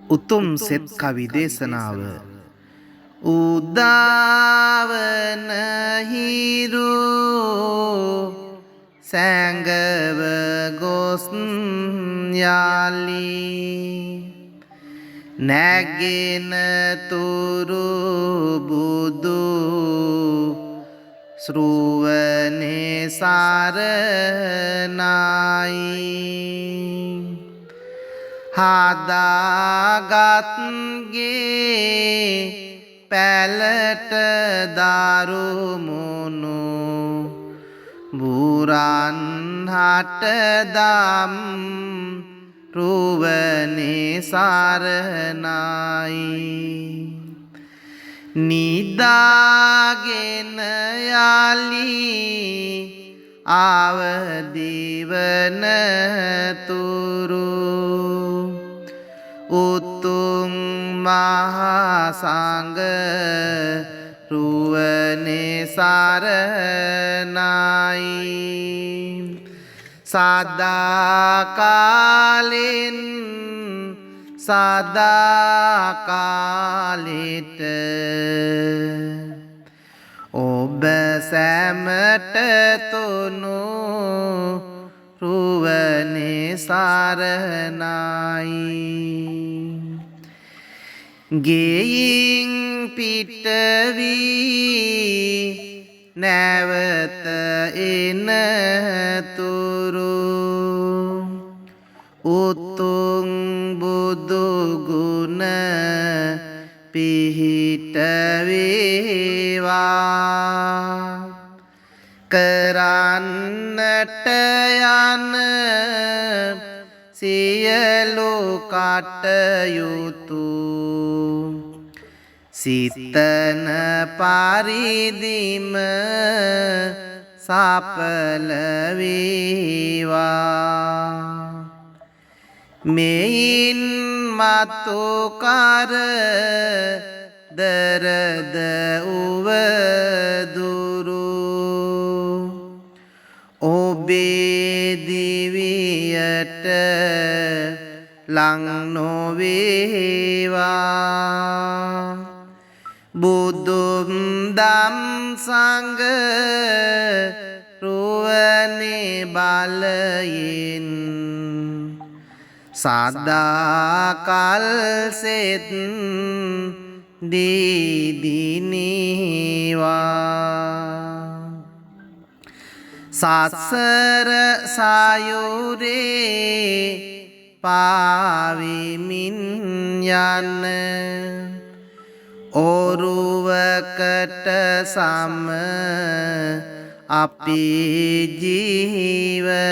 උතුම් සෙත් කවි දේශනාව උදාවන හිරු සැඟව ගොස් යාලි නැගෙන තුරු බුදු ශ්‍රවණේ සරණයි හදාගත්ගේ පැලට දරුමුණු බුරන් හටදම් රුවනේ සරණයි නිදාගෙන යලි අවදිවන තුරු උතුම් මහා සංඝ රුවනේ සරණයි සදාකාලින් සදාකාලිට ඔබ සැමට තුනු රුවනේ සරණයි ගෙයින් පිටවී නැවත එන තුරු උතුම් බුදු ගුණ පිහිට වේවා කරන්නට යන සියලු කටයුතු සිතන පරිදිම සඵල වේවා මෙයින් මතු කර දරද උවදුරු ඔබේ දිවියට ලං නොවේවා බුදුන් දම් සංඝ රුවනේ බලයෙන් සදාකල් සෙත් දීදිනේවා සසර සයුරේ පාවිමින් යන ඔරුවකට සම අපේ ජීවය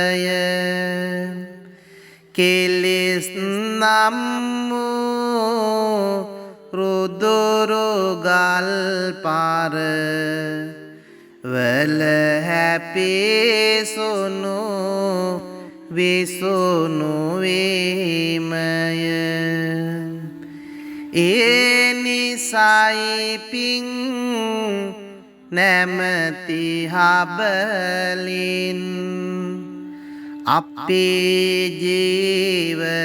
කෙලෙස් නම් වූ රුදුරු ගල් පාර වල හැපේසුණු විසුණු වීමය ඒ නිසයි පිං නැමැති හබලින් අපේ ජීවය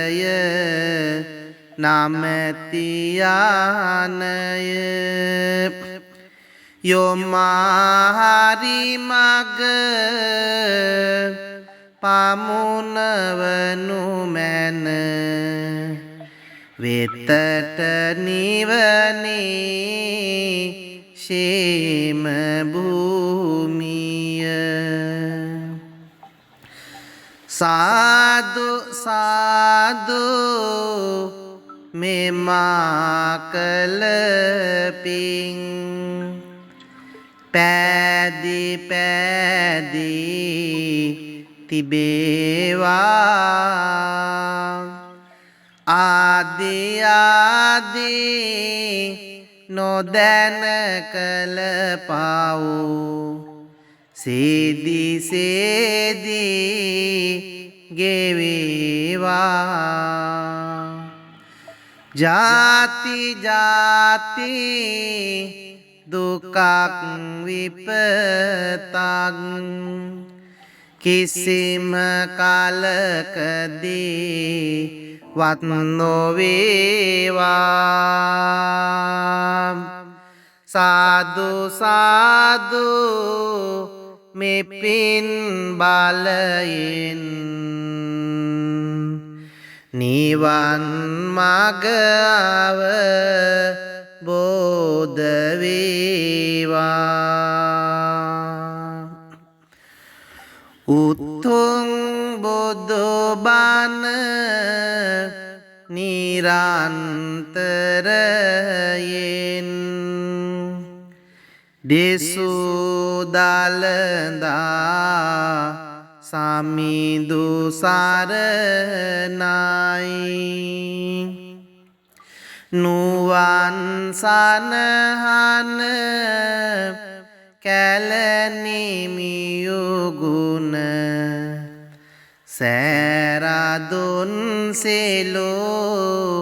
නමැති යානය යොමාහරි මග පමුණවනු මැන වෙතට නිවනේ ශේම භූමිය සාදු සාදු මෙමා කළ පිං පැදි පැදි තිබේවා ආදි ආදි නොදැන කළ පව් සේදි සේදි ගෙවේවා ජාති ජාති දුකක් විපතක් කිසිම කලකදී වත් නොවේවා සාදු සාදු මේ පින් බලයෙන් නිවන් මඟ අවබෝධ වේවා උතුම් බුදු බණ නිරන්තරයෙන් දෙසූ දළදා සමිඳු සරණයි නුවන් සනහන කැලනිමියුගුණ සෑරදුන් සෙලෝ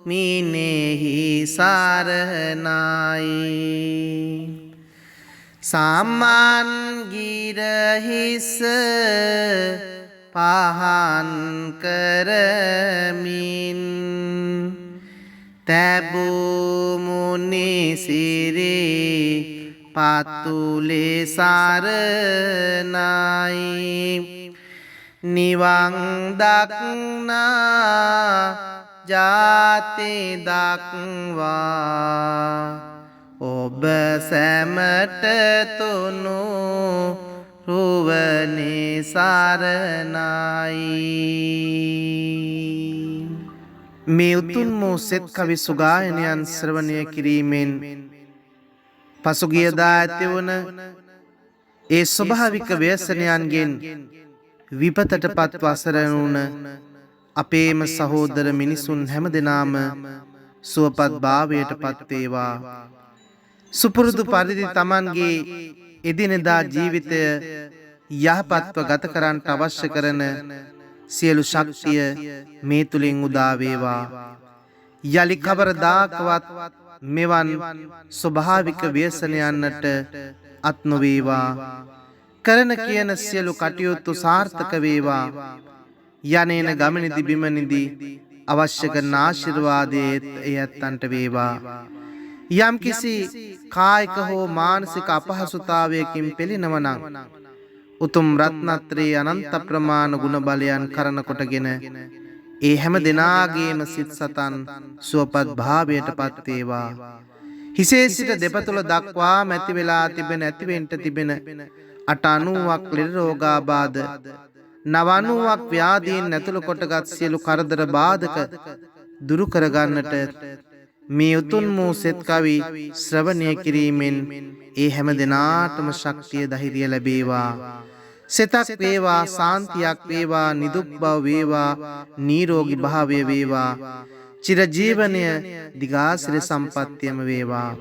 මිනෙහි සරණයි සමන් ගිරහිස පහන් කරමින් තැබූ මුනිසිරි පතුලේ සරණයි නිවන් දක්නා ජාති දක්වා ඔබ සැමට තුනු රුවනේ සරණයි මේ උතුම් වූ සෙත් කවි සුගායනයන් ශ්‍රවණය කිරීමෙන් පසුගියදා ඇතිවන ඒ ස්වභාවික ව්‍යසනයන්ගෙන් විපතට පත් වසරණ වුණ අපේම සහෝදර මිනිසුන් හැම දෙනාම සුවපත් භාවයට පත් වේවා සුපුරුදු පරිදි තමන්ගේ එදිනෙදා ජීවිතය යහපත්ව ගත කරන්නට අවශ්‍ය කරන සියලු ශක්තිය මේ තුලින් උදා වේවා යලි කවරදාකවත් මෙවන් ස්වභාවික ව්‍යසනයන්ට අත් නොවේවා කරන කියන සියලු කටයුතු සාර්ථක වේවා යන්නේන ගමනේදී බිමනේදී අවශ්‍ය කරන ආශිර්වාදයේ එයත්න්ට වේවා යම් කිසි කායික හෝ මානසික අපහසුතාවයකින් පෙළෙනවා නම් උතුම් රත්නත්‍රයේ අනන්ත ප්‍රමාණ ගුණ බලයන් කරන කොටගෙන ඒ හැම දිනාගේම සිත් සතන් සුවපත් භාවයට පත් වේවා හිසේ සිට දෙපතුල දක්වා මැති වෙලා තිබෙන ඇතිවෙන්ට තිබෙන 90ක් ලෙඩ රෝගාබාධ 90ක් ව්‍යාධීන් ඇතුළු කොටගත් සියලු කරදර බාධක දුරු කරගන්නට මේ උතුම් වූ සෙත් කවි ශ්‍රවණය කිරීමෙන් ඒ හැම දිනාටම ශක්තිය ධෛර්යය ලැබේවා සිතක් වේවා සාන්තියක් වේවා නිදුක් බව වේවා නිරෝගී භාවය වේවා චිර ජීවනය දිගාසිර සම්පත්තියම වේවා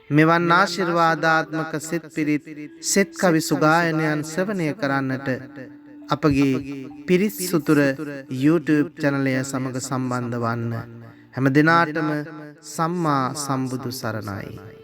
මෙවන් ආශිර්වාදාත්මක සෙත් පිරිත් සෙත් කවි සුගායනයන් ශ්‍රවණය කරන්නට අපගේ පිරිත් සුතුර YouTube channel එක සමග සම්බන්ධ වන්න හැම දිනාටම සම්මා සම්බුදු සරණයි